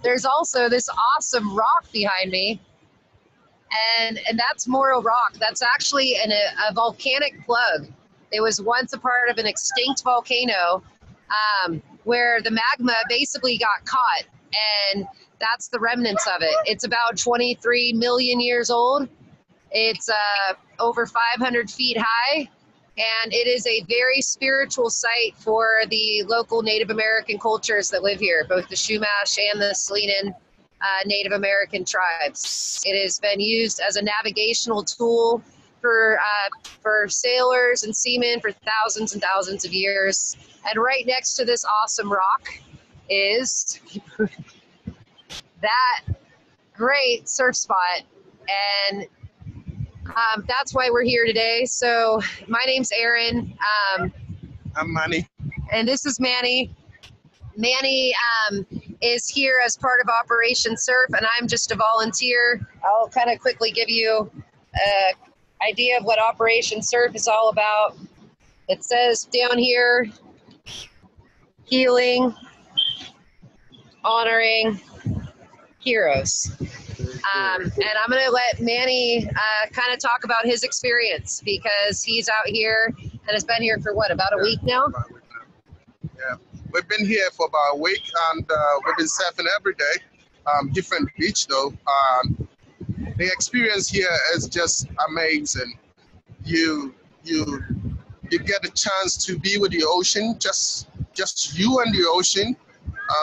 There's also this awesome rock behind me, and that's Morro Rock. That's actually a volcanic plug. It was once a part of an extinct volcano where the magma basically got caught, and that's the remnants of it. It's about 23 million years old. It's over 500 feet high, and it is a very spiritual site for the local Native American cultures that live here, both the Chumash and the Salinan Native American tribes. It has been used as a navigational tool for sailors and seamen for thousands and thousands of years. And right next to this awesome rock is that great surf spot, and that's why we're here today. So my name's Erin. I'm Manny. And this is Manny. Manny is here as part of Operation Surf, and I'm just a volunteer. I'll kind of quickly give you an idea of what Operation Surf is all about. It says down here, healing, honoring heroes. And I'm going to let Manny kind of talk about his experience, because he's out here and has been here for what, about a week now? Yeah, we've been here for about a week, and we've been surfing every day, different beach though. The experience here is just amazing. You get a chance to be with the ocean, just you and the ocean,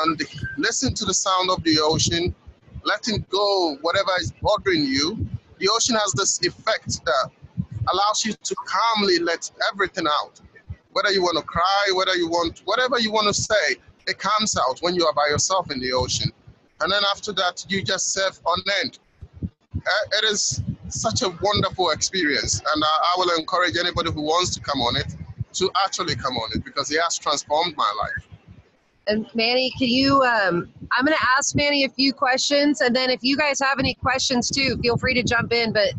and listen to the sound of the ocean, letting go whatever is bothering you. The ocean has this effect that allows you to calmly let everything out. Whether you want to cry, whatever you want to say, it comes out when you are by yourself in the ocean. And then after that, you just surf on end. It is such a wonderful experience, and I will encourage anybody who wants to come on it to actually come on it, because it has transformed my life. And Manny, can you, I'm going to ask Manny a few questions, and then if you guys have any questions too, feel free to jump in. But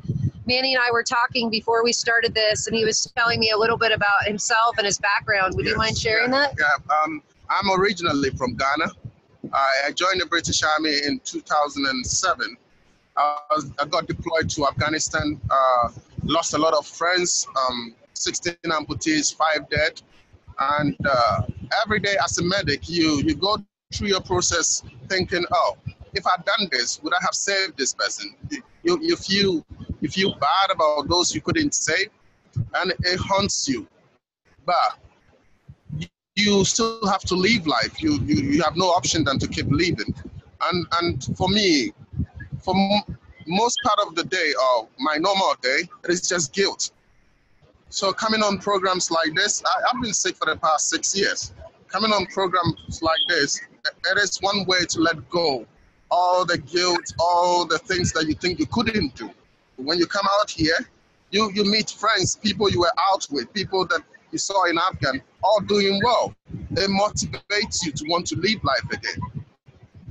Manny and I were talking before we started this, and he was telling me a little bit about himself and his background. Would you mind sharing that? Yeah, I'm originally from Ghana. I joined the British Army in 2007. I got deployed to Afghanistan, lost a lot of friends, 16 amputees, 5 dead. And every day as a medic, you go through your process thinking, oh, if I'd done this, would I have saved this person? You feel bad about those you couldn't save, and it haunts you. But you still have to live life. You have no option than to keep living. And for me, for most part of the day, or my normal day, it is just guilt. So coming on programs like this, I've been sick for the past 6 years. Coming on programs like this, it is one way to let go all the guilt, all the things that you think you couldn't do. When you come out here, you meet friends, people you were out with, people that you saw in Afghan, all doing well. It motivates you to want to live life again.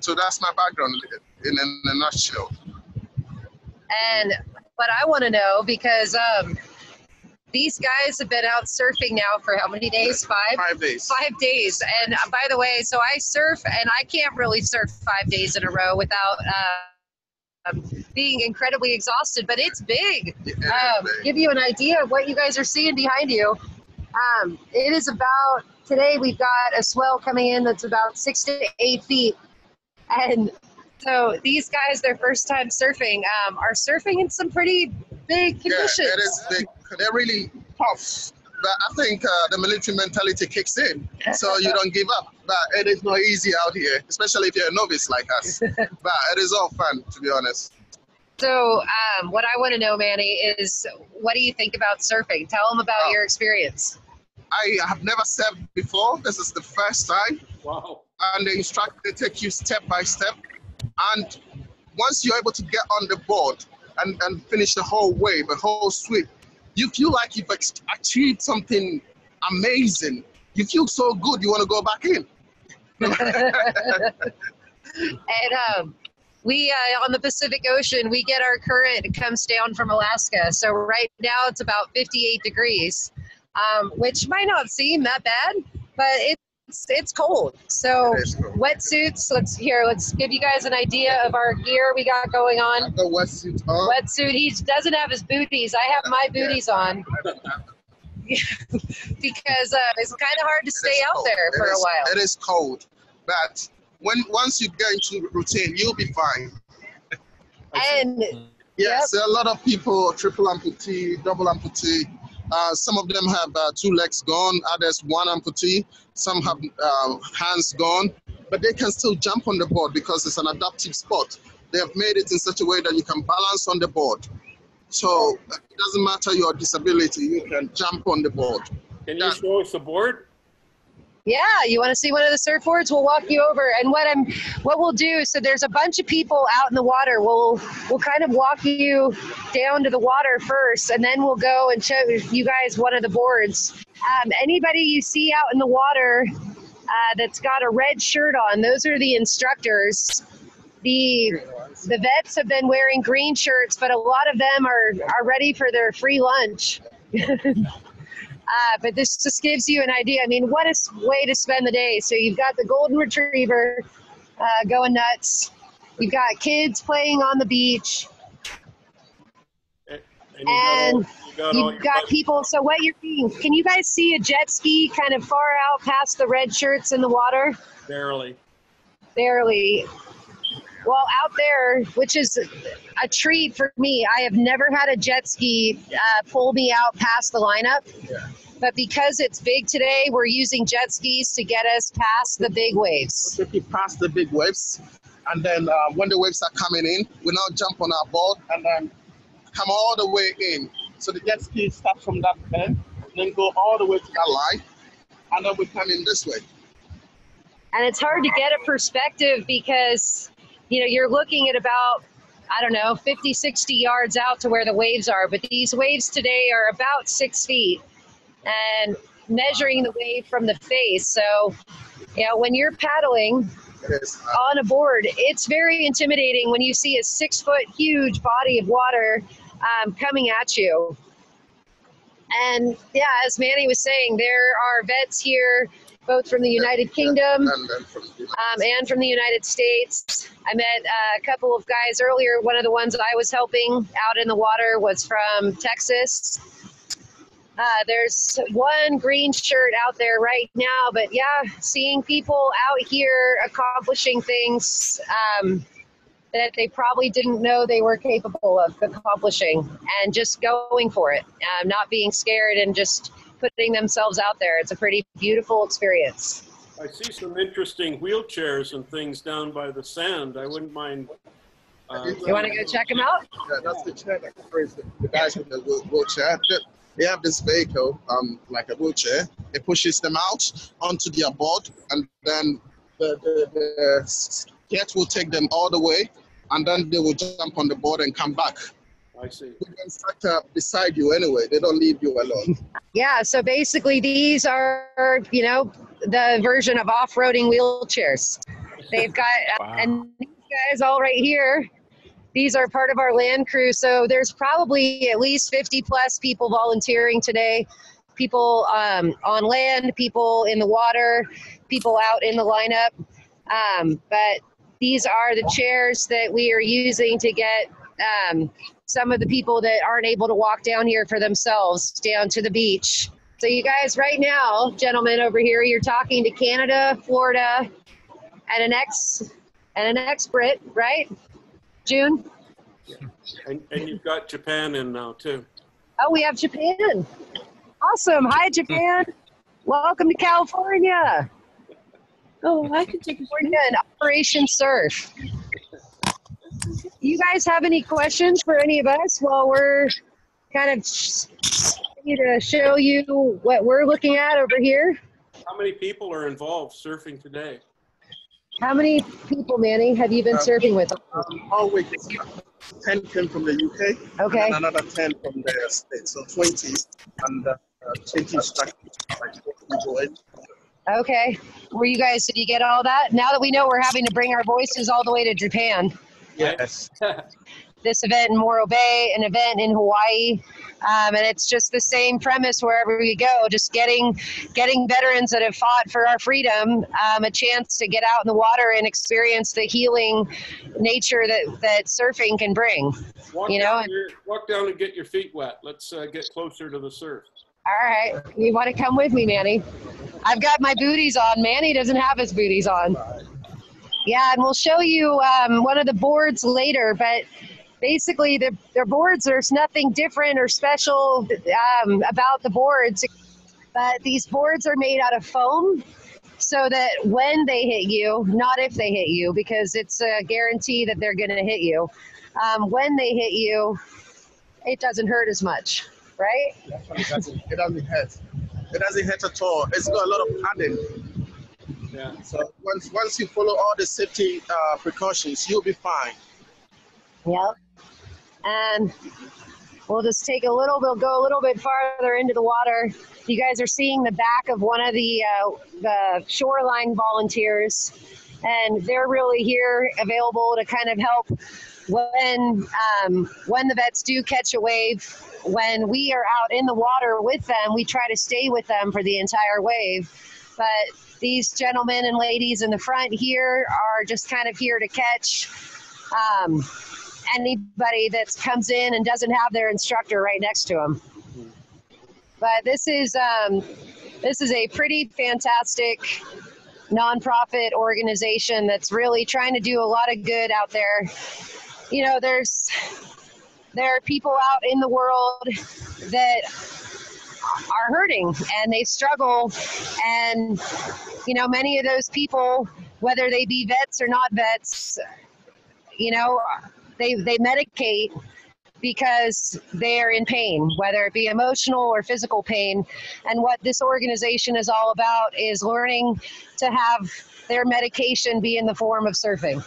So that's my background in a nutshell. And what I want to know, because these guys have been out surfing now for how many days? 5? 5 days. 5 days. And by the way, so I surf, and I can't really surf 5 days in a row without being incredibly exhausted, but it's big. Give you an idea of what you guys are seeing behind you. It is about, today we've got a swell coming in that's about 6 to 8 feet. And so these guys, their first time surfing, are surfing in some pretty big conditions. Yeah, it is big. They're really tough. But I think the military mentality kicks in, so you don't give up. But it is not easy out here, especially if you're a novice like us. But it is all fun, to be honest. So what I want to know, Manny, is what do you think about surfing? Tell them about your experience. I have never surfed before. This is the first time. Wow. And the instructor take you step by step. And once you're able to get on the board and finish the whole wave, the whole sweep, you feel like you've achieved something amazing. You feel so good, you want to go back in. And we, on the Pacific Ocean, we get our current, it comes down from Alaska. So right now it's about 58 degrees, which might not seem that bad, but it's it's cold. So It is cold. wetsuits. Let's give you guys an idea of our gear we got going on. I've got wetsuit on. Wetsuit. He doesn't have his booties. I have my booties on because it's kind of hard to stay out there for a while. It is cold, but once you get into the routine, you'll be fine. And Yes, there are a lot of people, triple amputee, double amputee. Some of them have 2 legs gone, others 1 amputee. Some have hands gone, but they can still jump on the board because it's an adaptive sport. They have made it in such a way that you can balance on the board. So it doesn't matter your disability, you can jump on the board. Can you show us the board? yeah, you want to see one of the surfboards? We'll walk you over. And what we'll do, so there's a bunch of people out in the water. We'll kind of walk you down to the water first, and then we'll go and show you guys one of the boards. Anybody you see out in the water that's got a red shirt on, those are the instructors. The vets have been wearing green shirts, but a lot of them are ready for their free lunch. But this just gives you an idea. I mean, what a way to spend the day. So you've got the golden retriever going nuts. You've got kids playing on the beach. And you've got people. So what you're seeing, can you guys see a jet ski kind of far out past the red shirts in the water? Barely. Barely. Well, out there, which is a treat for me, I have never had a jet ski pull me out past the lineup. Yeah. But because it's big today, we're using jet skis to get us past the big waves. Take it past the big waves, and then when the waves are coming in, we now jump on our board and then come all the way in. So the jet ski starts from that bend, then go all the way to that line, and then we come in this way. And it's hard to get a perspective because, you know, you're looking at about, I don't know, 50, 60 yards out to where the waves are. But these waves today are about 6 feet and measuring the wave from the face. So, you know, when you're paddling on a board, it's very intimidating when you see a 6 foot huge body of water coming at you. And yeah, as Manny was saying, there are vets here, both from the United Kingdom and from the United States. I met a couple of guys earlier. One of the ones that I was helping out in the water was from Texas. There's one green shirt out there right now, but yeah, seeing people out here accomplishing things that they probably didn't know they were capable of accomplishing, and just going for it, not being scared and just putting themselves out there. It's a pretty beautiful experience. I see some interesting wheelchairs and things down by the sand. I wouldn't mind. You want to go check them out? Yeah, that's the chair that carries the guys with the wheelchair. They have this vehicle, like a wheelchair. It pushes them out onto their board, and then the jet will take them all the way, and then they will jump on the board and come back. I see. The instructor beside you anyway. They don't leave you alone. Yeah, so basically these are, you know, the version of off-roading wheelchairs. They've got, Wow. and these guys all right here, these are part of our land crew. So there's probably at least 50 plus people volunteering today. People on land, people in the water, people out in the lineup. But these are the chairs that we are using to get some of the people that aren't able to walk down here for themselves down to the beach. So you guys right now, gentlemen over here, you're talking to Canada, Florida, and an ex-Brit, right? June? And you've got Japan in now too. Oh, we have Japan. Awesome. Hi, Japan. Welcome to California. Oh, I can take a We're doing Operation Surf. You guys have any questions for any of us while we're kind of to show you what we're looking at over here? How many people are involved surfing today? How many people, Manny, have you been surfing with? All week, 10 came from the UK, Okay. and another 10 from the States, so 20, and 20 instructors, like 4 people in. Okay. Did you get all that? Now that we know we're having to bring our voices all the way to Japan. Yes. This event in Morro Bay, an event in Hawaii. And it's just the same premise wherever we go, just getting veterans that have fought for our freedom a chance to get out in the water and experience the healing nature that surfing can bring. Walk down and get your feet wet. Let's get closer to the surf. All right. You want to come with me, Manny? I've got my booties on. Manny doesn't have his booties on. Yeah, and we'll show you one of the boards later, but basically their boards, there's nothing different or special about the boards, but these boards are made out of foam so that when they hit you, not if they hit you, because it's a guarantee that they're going to hit you, when they hit you, it doesn't hurt as much, right? It doesn't hurt. It doesn't hurt at all. It's got a lot of padding. Yeah. So once you follow all the safety precautions, you'll be fine. Yep. And we'll just go a little bit farther into the water. You guys are seeing the back of one of the shoreline volunteers, and they're really here available to kind of help when the vets do catch a wave. When we are out in the water with them, we try to stay with them for the entire wave. But these gentlemen and ladies in the front here are just kind of here to catch anybody that comes in and doesn't have their instructor right next to them. But this is a pretty fantastic nonprofit organization that's really trying to do a lot of good out there. You know, there are people out in the world that are hurting and they struggle, and you know, many of those people, whether they be vets or not vets, you know, they medicate because they're in pain, whether it be emotional or physical pain. And what this organization is all about is learning to have their medication be in the form of surfing.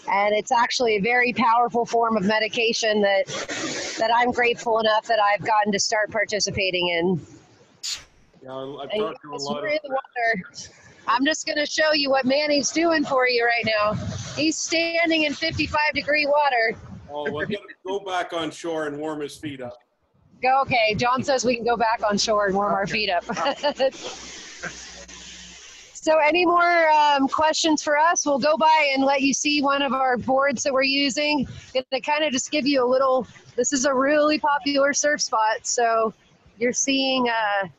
And it's actually a very powerful form of medication that I'm grateful enough that I've gotten to start participating in. Yeah, I've talked to a lot of... I'm just going to show you what Manny's doing for you right now. He's standing in 55-degree water. Oh, well, he go back on shore and warm his feet up. Okay, John says we can go back on shore and warm our feet up. So any more questions for us? We'll go by and let you see one of our boards that we're using. To kind of just give you a little, this is a really popular surf spot. So you're seeing a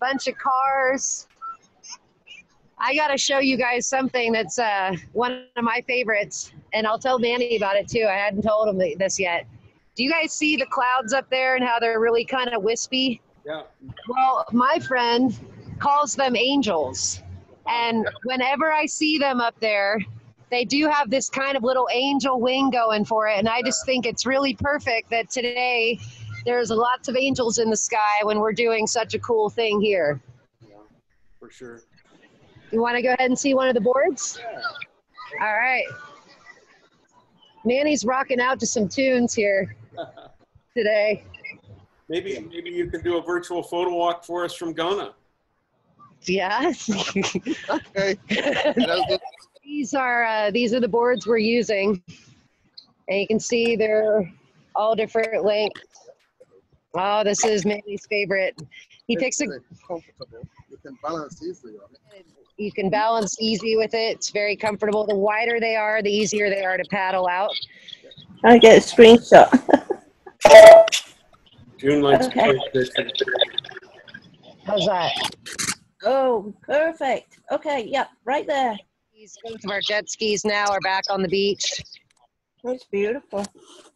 bunch of cars. I got to show you guys something that's one of my favorites, and I'll tell Manny about it too. I hadn't told him this yet. Do you guys see the clouds up there and how they're really kind of wispy? Yeah. Well, my friend calls them angels. And whenever I see them up there, they do have this kind of little angel wing going for it. And I just think it's really perfect that today there's lots of angels in the sky when we're doing such a cool thing here. Yeah, for sure. You want to go ahead and see one of the boards? Yeah. All right. Manny's rocking out to some tunes here today. Maybe you can do a virtual photo walk for us from Ghana. Yeah. Okay. These are the boards we're using, and you can see they're all different lengths. Oh, this is Manny's favorite. He picks a. Comfortable. You can balance easily on it. You can balance easy with it. It's very comfortable. The wider they are, the easier they are to paddle out. I get a screenshot. June likes Okay. to take pictures. How's that? Oh, perfect. Okay, yep, right there. Both of our jet skis now are back on the beach. It's beautiful.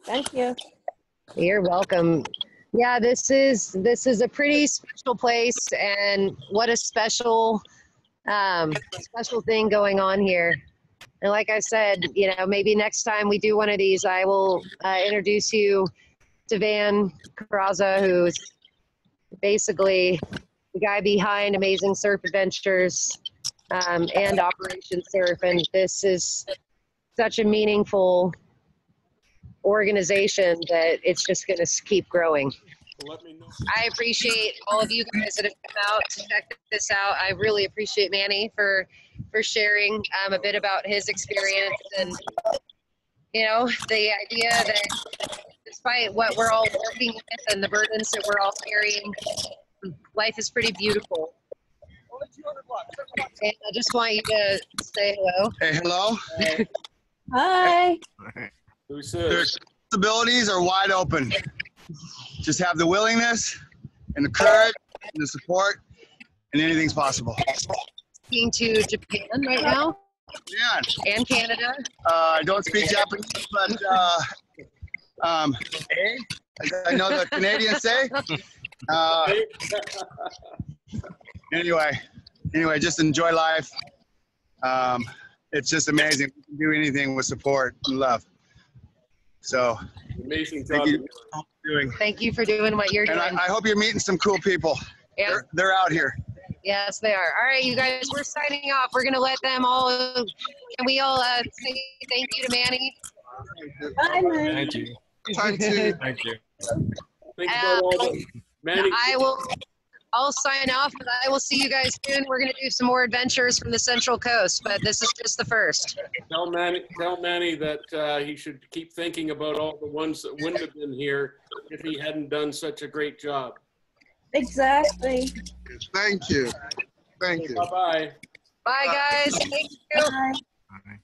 Thank you. You're welcome. Yeah, this is a pretty special place, and what a special thing going on here. And like I said, you know, maybe next time we do one of these, I will introduce you to Van Carraza, who's basically the guy behind Amazing Surf Adventures and Operation Surf. And this is such a meaningful organization that it's just going to keep growing. Let me know. I appreciate all of you guys that have come out to check this out. I really appreciate Manny for sharing a bit about his experience, and you know, the idea that this despite what we're all working with and the burdens that we're all carrying, life is pretty beautiful. And I just want you to say hello. Hey, hello. Hi. Who Their says? possibilities are wide open. Just have the willingness and the courage and the support, and anything's possible. Skiing to Japan right now Yeah. and Canada. I don't speak Japanese, but I know the Canadians say. Anyway, just enjoy life. It's just amazing. We can do anything with support and love. So Amazing thank job. you for doing. Thank you for doing what you're And doing. I hope you're meeting some cool people. Yeah. They're out here. Yes, they are. All right, you guys, we're signing off. We're going to let them all, can we all say thank you to Manny? Bye, Manny. Thank you. Time to Thank you. Think about all the Manny. I'll sign off, but I will see you guys soon. We're going to do some more adventures from the Central Coast, but this is just the first. Tell Manny that he should keep thinking about all the ones that wouldn't have been here if he hadn't done such a great job. Exactly. thank you. Thank you. Bye-bye. Bye, guys. Thank you. Bye. Bye.